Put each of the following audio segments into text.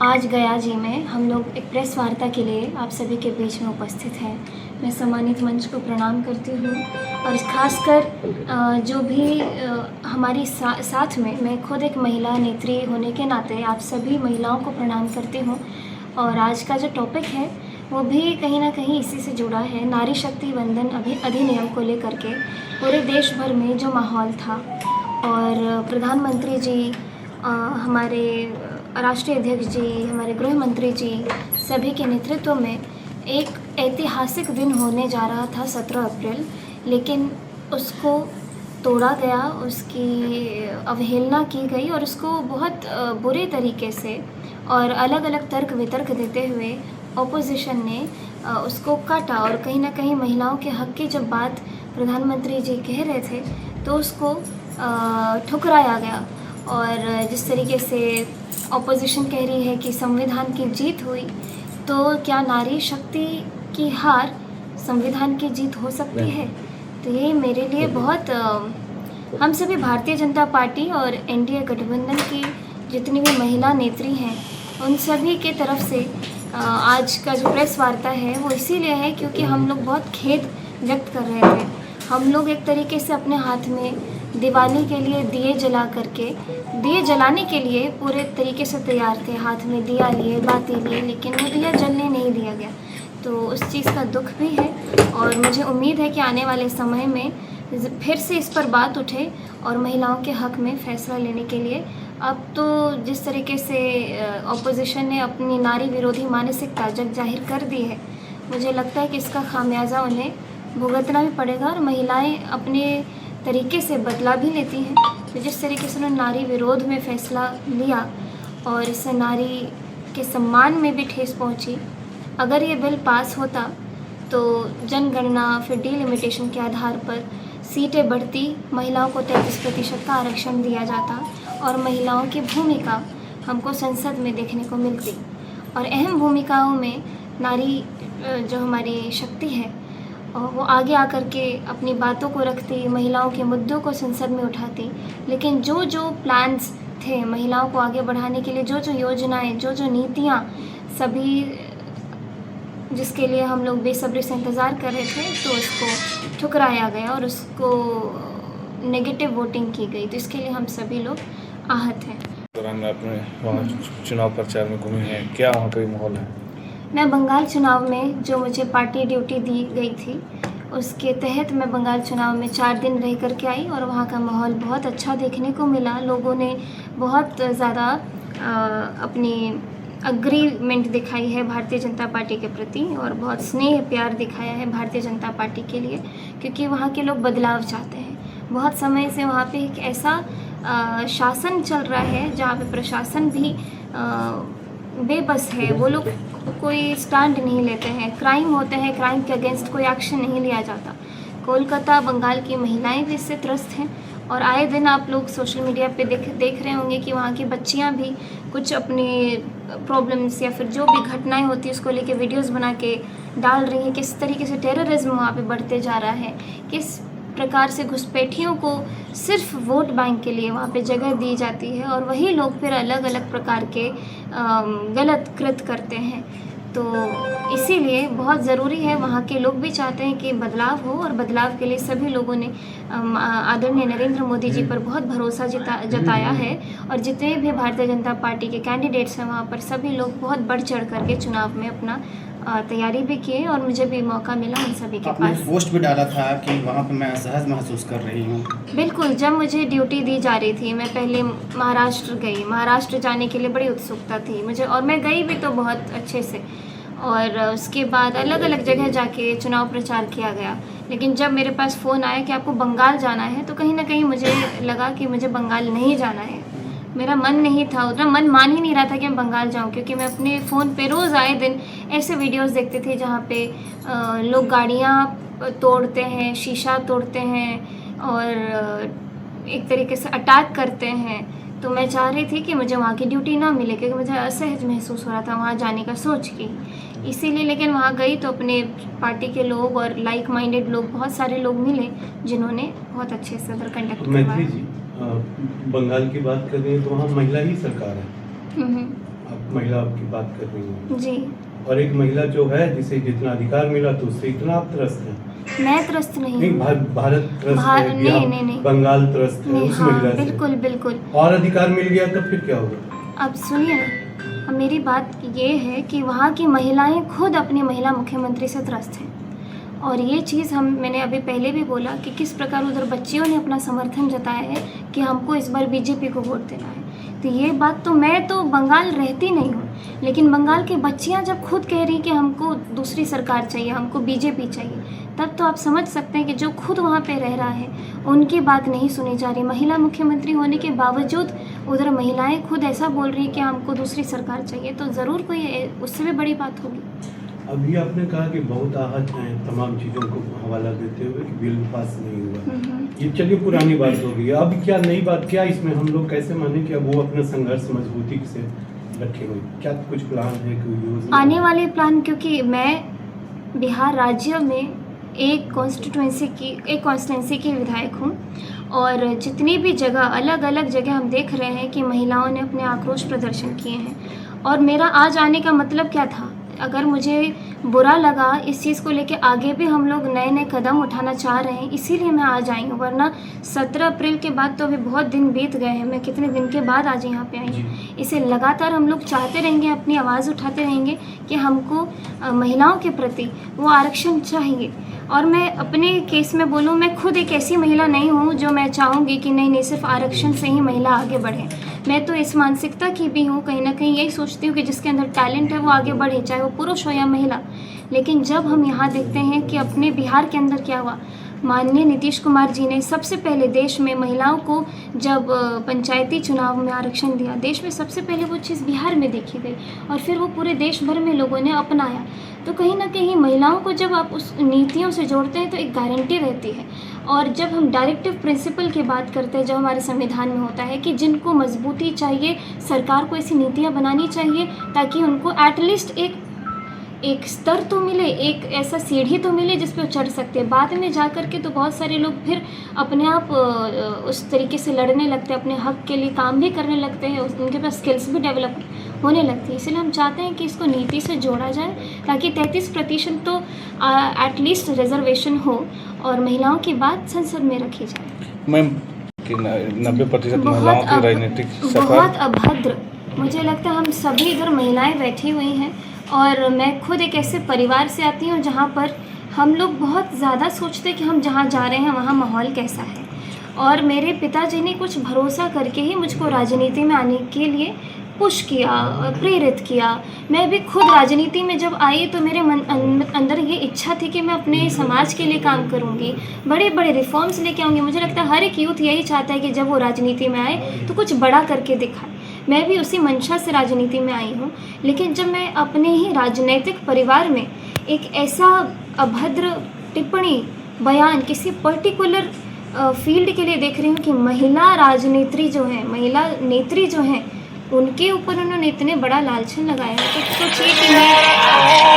आज गया जी में हम लोग एक प्रेस वार्ता के लिए आप सभी के बीच में उपस्थित हैं। मैं सम्मानित मंच को प्रणाम करती हूँ और ख़ासकर जो भी हमारी साथ में मैं खुद एक महिला नेत्री होने के नाते आप सभी महिलाओं को प्रणाम करती हूँ। और आज का जो टॉपिक है वो भी कहीं ना कहीं इसी से जुड़ा है। नारी शक्ति वंदन अधिनियम को लेकर के पूरे देश भर में जो माहौल था और प्रधानमंत्री जी, हमारे राष्ट्रीय अध्यक्ष जी, हमारे गृह मंत्री जी सभी के नेतृत्व में एक ऐतिहासिक दिन होने जा रहा था 17 अप्रैल, लेकिन उसको तोड़ा गया, उसकी अवहेलना की गई और उसको बहुत बुरे तरीके से और अलग अलग तर्क वितर्क देते हुए ऑपोजिशन ने उसको काटा। और कहीं ना कहीं महिलाओं के हक़ की जब बात प्रधानमंत्री जी कह रहे थे तो उसको ठुकराया गया। और जिस तरीके से ऑपोजिशन कह रही है कि संविधान की जीत हुई, तो क्या नारी शक्ति की हार संविधान की जीत हो सकती है? तो ये मेरे लिए बहुत हम सभी भारतीय जनता पार्टी और एनडीए गठबंधन की जितनी भी महिला नेत्री हैं उन सभी के तरफ से आज का जो प्रेस वार्ता है वो इसीलिए है क्योंकि हम लोग बहुत खेद व्यक्त कर रहे थे। हम लोग एक तरीके से अपने हाथ में दिवाली के लिए दिए जलाने के लिए पूरे तरीके से तैयार थे, हाथ में दिया लिए, बाती लिए, लेकिन वो दिया जलने नहीं दिया गया। तो उस चीज़ का दुख भी है और मुझे उम्मीद है कि आने वाले समय में फिर से इस पर बात उठे और महिलाओं के हक़ में फ़ैसला लेने के लिए। अब तो जिस तरीके से ऑपोजिशन ने अपनी नारी विरोधी मानसिकता जग जाहिर कर दी है, मुझे लगता है कि इसका खामियाजा उन्हें भुगतना भी पड़ेगा और महिलाएं अपने तरीके से बदला भी लेती हैं। तो जिस तरीके से उन्होंने नारी विरोध में फ़ैसला लिया और इससे नारी के सम्मान में भी ठेस पहुंची, अगर ये बिल पास होता तो जनगणना फिर डिलिमिटेशन के आधार पर सीटें बढ़ती, महिलाओं को 33% का आरक्षण दिया जाता और महिलाओं की भूमिका हमको संसद में देखने को मिलती। और अहम भूमिकाओं में नारी जो हमारी शक्ति है वो आगे आकर के अपनी बातों को रखती, महिलाओं के मुद्दों को संसद में उठाती। लेकिन जो जो प्लान्स थे महिलाओं को आगे बढ़ाने के लिए, जो जो योजनाएं, जो जो नीतियाँ, सभी जिसके लिए हम लोग बेसब्री से इंतज़ार कर रहे थे, तो उसको ठुकराया गया और उसको नेगेटिव वोटिंग की गई। तो इसके लिए हम सभी लोग आहत हैं। दौरान अपने वहाँ चुनाव प्रचार में घूमी हैं, क्या वहाँ का माहौल है? मैं बंगाल चुनाव में जो मुझे पार्टी ड्यूटी दी गई थी उसके तहत मैं बंगाल चुनाव में 4 दिन रह कर के आई और वहाँ का माहौल बहुत अच्छा देखने को मिला। लोगों ने बहुत ज़्यादा अपनी अग्रीमेंट दिखाई है भारतीय जनता पार्टी के प्रति और बहुत स्नेह प्यार दिखाया है भारतीय जनता पार्टी के लिए, क्योंकि वहाँ के लोग बदलाव चाहते हैं। बहुत समय से वहाँ पे एक ऐसा शासन चल रहा है जहाँ पे प्रशासन भी बेबस है। वो लोग कोई स्टैंड नहीं लेते हैं, क्राइम होते हैं, क्राइम के अगेंस्ट कोई एक्शन नहीं लिया जाता। कोलकाता, बंगाल की महिलाएं भी इससे त्रस्त हैं और आए दिन आप लोग सोशल मीडिया पे देख रहे होंगे कि वहाँ की बच्चियाँ भी कुछ अपनी प्रॉब्लम्स या फिर जो भी घटनाएं होती है उसको लेके वीडियोस बना के डाल रही हैं। किस तरीके से टेररिज्म वहाँ पे बढ़ते जा रहा है, किस प्रकार से घुसपैठियों को सिर्फ वोट बैंक के लिए वहाँ पे जगह दी जाती है और वही लोग फिर अलग अलग प्रकार के गलत कृत्य करते हैं। तो इसीलिए बहुत ज़रूरी है, वहाँ के लोग भी चाहते हैं कि बदलाव हो और बदलाव के लिए सभी लोगों ने आदरणीय नरेंद्र मोदी जी पर बहुत भरोसा जताया है और जितने भी भारतीय जनता पार्टी के कैंडिडेट्स हैं वहाँ पर सभी लोग बहुत बढ़ चढ़ करके चुनाव में अपना तैयारी भी किए और मुझे भी मौका मिला उन सभी के पास। पोस्ट भी डाला था कि वहाँ पर मैं असहज महसूस कर रही हूँ। बिल्कुल, जब मुझे ड्यूटी दी जा रही थी मैं पहले महाराष्ट्र गई, महाराष्ट्र जाने के लिए बड़ी उत्सुकता थी मुझे और मैं गई भी तो बहुत अच्छे से और उसके बाद अलग अलग जगह जाके चुनाव प्रचार किया गया। लेकिन जब मेरे पास फ़ोन आया कि आपको बंगाल जाना है तो कहीं ना कहीं मुझे लगा कि मुझे बंगाल नहीं जाना है। मेरा मन नहीं था, उतना मन मान ही नहीं रहा था कि मैं बंगाल जाऊं, क्योंकि मैं अपने फ़ोन पे रोज़ आए दिन ऐसे वीडियोस देखते थे जहाँ पे लोग गाड़ियाँ तोड़ते हैं, शीशा तोड़ते हैं और एक तरीके से अटैक करते हैं। तो मैं चाह रही थी कि मुझे वहाँ की ड्यूटी ना मिले क्योंकि मुझे असहज महसूस हो रहा था वहाँ जाने का सोच के। इसीलिए लेकिन वहाँ गई तो अपने पार्टी के लोग और लाइक माइंडेड लोग, बहुत सारे लोग मिले जिन्होंने बहुत अच्छे से उधर कंडक्ट करवाया। बंगाल की बात करें तो वहाँ महिला ही सरकार है, आप महिला की बात कर रही हैं जी। और एक महिला जो है जिसे जितना अधिकार मिला तो उससे इतना आप त्रस्त हैं। मैं त्रस्त नहीं नहीं, हूँ। भारत त्रस्त है, नहीं, बिहार, नहीं, नहीं। बंगाल त्रस्त है नहीं, उस हाँ, महिला से। बिल्कुल बिल्कुल। और अधिकार मिल गया तो फिर क्या होगा? अब सुनिए ना, अब मेरी बात ये है कि वहाँ की महिलाएं खुद अपनी महिला मुख्यमंत्री से त्रस्त हैं। और ये चीज़ मैंने अभी पहले भी बोला कि किस प्रकार उधर बच्चियों ने अपना समर्थन जताया है कि हमको इस बार बीजेपी को वोट देना है। तो ये बात तो मैं तो बंगाल रहती नहीं हूँ, लेकिन बंगाल की बच्चियाँ जब खुद कह रही कि हमको दूसरी सरकार चाहिए, हमको बीजेपी चाहिए, तब तो आप समझ सकते हैं कि जो खुद वहाँ पे रह रहा है उनकी बात नहीं सुनी जा रही। महिला मुख्यमंत्री होने के बावजूद उधर महिलाएं खुद ऐसा बोल रही कि हमको दूसरी सरकार चाहिए, तो ज़रूर कोई उससे भी बड़ी बात होगी। अभी आपने कहा कि बहुत आहत हैं तमाम चीज़ों को हवाला देते हुए कि बिल पास नहीं हुआ। ये चलिए पुरानी बात हो गई। अब क्या नई बात, क्या इसमें हम लोग कैसे माने कि अब वो अपना संघर्ष मजबूती से रखे हुए? क्या कुछ प्लान है, कोई योजना? आने वाले प्लान, क्योंकि मैं बिहार राज्य में एक कॉन्स्टिट्यूंसी की विधायक हूँ और जितनी भी जगह अलग अलग जगह हम देख रहे हैं कि महिलाओं ने अपने आक्रोश प्रदर्शन किए हैं। और मेरा आज आने का मतलब क्या था? अगर मुझे बुरा लगा इस चीज़ को लेके, आगे भी हम लोग नए नए कदम उठाना चाह रहे हैं, इसीलिए मैं आज आई हूँ। वरना 17 अप्रैल के बाद तो अभी बहुत दिन बीत गए हैं, मैं कितने दिन के बाद आज यहाँ पे आई हूँ। इसे लगातार हम लोग चाहते रहेंगे, अपनी आवाज़ उठाते रहेंगे कि हमको महिलाओं के प्रति वो आरक्षण चाहिए। और मैं अपने केस में बोलूँ, मैं खुद एक ऐसी महिला नहीं हूँ जो मैं चाहूँगी कि नहीं सिर्फ आरक्षण से ही महिला आगे बढ़े। मैं तो इस मानसिकता की भी हूँ, कहीं ना कहीं यही सोचती हूँ कि जिसके अंदर टैलेंट है वो आगे बढ़े, चाहे वो पुरुष हो या महिला। लेकिन जब हम यहाँ देखते हैं कि अपने बिहार के अंदर क्या हुआ, माननीय नीतीश कुमार जी ने सबसे पहले देश में महिलाओं को जब पंचायती चुनाव में आरक्षण दिया, देश में सबसे पहले वो चीज़ बिहार में देखी गई और फिर वो पूरे देश भर में लोगों ने अपनाया। तो कहीं ना कहीं महिलाओं को जब आप उस नीतियों से जोड़ते हैं तो एक गारंटी रहती है। और जब हम डायरेक्टिव प्रिंसिपल की बात करते हैं, जो हमारे संविधान में होता है कि जिनको मजबूती चाहिए, सरकार को ऐसी नीतियाँ बनानी चाहिए ताकि उनको एटलीस्ट एक स्तर तो मिले, एक ऐसा सीढ़ी तो मिले जिस पे वो चढ़ सकते हैं। बाद में जा कर के तो बहुत सारे लोग फिर अपने आप उस तरीके से लड़ने लगते हैं, अपने हक के लिए काम भी करने लगते हैं, उनके पास स्किल्स भी डेवलप होने लगती है। इसलिए हम चाहते हैं कि इसको नीति से जोड़ा जाए ताकि 33% तो एटलीस्ट रिजर्वेशन हो और महिलाओं की बात संसद में रखी जाए। मैम, 90% महिलाओं की राजनीतिक बहुत अभद्र, मुझे लगता है हम सभी इधर महिलाएं बैठी हुई हैं और मैं खुद एक ऐसे परिवार से आती हूँ जहाँ पर हम लोग बहुत ज़्यादा सोचते हैं कि हम जहाँ जा रहे हैं वहाँ माहौल कैसा है। और मेरे पिताजी ने कुछ भरोसा करके ही मुझको राजनीति में आने के लिए पुश किया, प्रेरित किया। मैं भी खुद राजनीति में जब आई तो मेरे अंदर ये इच्छा थी कि मैं अपने समाज के लिए काम करूँगी, बड़े बड़े रिफॉर्म्स लेके आऊँगी। मुझे लगता है हर एक यूथ यही चाहता है कि जब वो राजनीति में आए तो कुछ बड़ा करके दिखाए। मैं भी उसी मंशा से राजनीति में आई हूँ। लेकिन जब मैं अपने ही राजनीतिक परिवार में एक ऐसा अभद्र टिप्पणी, बयान किसी पर्टिकुलर फील्ड के लिए देख रही हूँ कि महिला राजनेत्री जो हैं, महिला नेत्री जो हैं, उनके ऊपर उन्होंने इतने बड़ा लालछन लगाया है, तो सोचिए कि मैं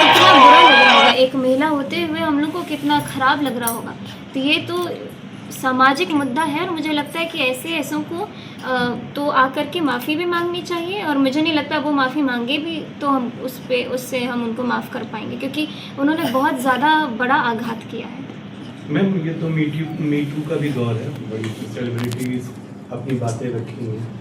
कितना बुरा लग रहा होगा, एक महिला होते हुए हम लोग को कितना ख़राब लग रहा होगा। तो ये तो सामाजिक मुद्दा है और मुझे लगता है कि ऐसों को तो आकर के माफ़ी भी मांगनी चाहिए। और मुझे नहीं लगता वो माफ़ी मांगे भी तो हम उससे हम उनको माफ़ कर पाएंगे, क्योंकि उन्होंने बहुत ज़्यादा बड़ा आघात किया है। मैम, ये तो मीटू का भी दौर है, बड़ी सेलिब्रिटीज अपनी बातें रखी हैं,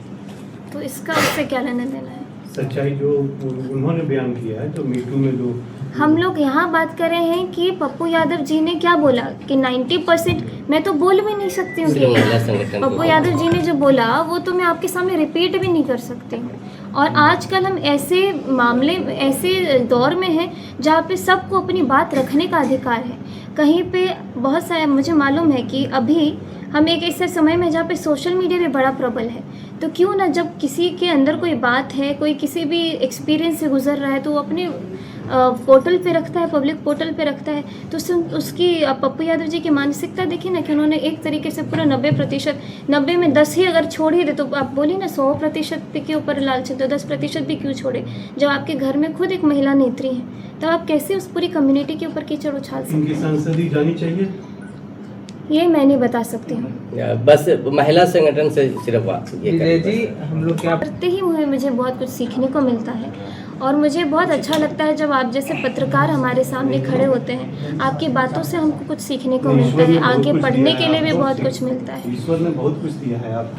तो इससे क्या लेना देना है? सच्चाई जो उन्होंने बयान किया है, जो मीटू में जो हम लोग यहाँ बात कर रहे हैं कि पप्पू यादव जी ने क्या बोला कि 90%, मैं तो बोल भी नहीं सकती हूँ कि पप्पू यादव जी ने जो बोला वो तो मैं आपके सामने रिपीट भी नहीं कर सकती हूँ। और आजकल हम ऐसे मामले, ऐसे दौर में हैं जहाँ पे सबको अपनी बात रखने का अधिकार है। कहीं पे बहुत सारे, मुझे मालूम है कि अभी हम एक ऐसे समय में जहाँ पे सोशल मीडिया भी बड़ा प्रबल है, तो क्यों ना जब किसी के अंदर कोई बात है, कोई किसी भी एक्सपीरियंस से गुजर रहा है तो वो अपने पोर्टल पे रखता है, पब्लिक पोर्टल पे रखता है। तो उसकी पप्पू यादव जी की मानसिकता देखिए ना कि उन्होंने एक तरीके से पूरा 90% 90 में 10 ही अगर छोड़ ही दे तो आप बोलिए ना 100% के ऊपर लालच, तो 10% भी क्यों छोड़े? जब आपके घर में खुद एक महिला नेत्री है तो आप कैसे उस पूरी कम्युनिटी के ऊपर कीचड़ उछाल सकते हैं? इनकी सांसदी जानी चाहिए। ये मैं नहीं बता सकती हूँ। बस महिला संगठन से सिर्फ ये विजय जी हम लोग क्या करते ही मुझे बहुत कुछ सीखने को मिलता है और मुझे बहुत अच्छा लगता है जब आप जैसे पत्रकार हमारे सामने खड़े होते हैं। आपकी बातों से हमको कुछ सीखने को मिलता है, आगे पढ़ने के लिए भी बहुत कुछ मिलता है। ईश्वर ने बहुत कुछ दिया है आप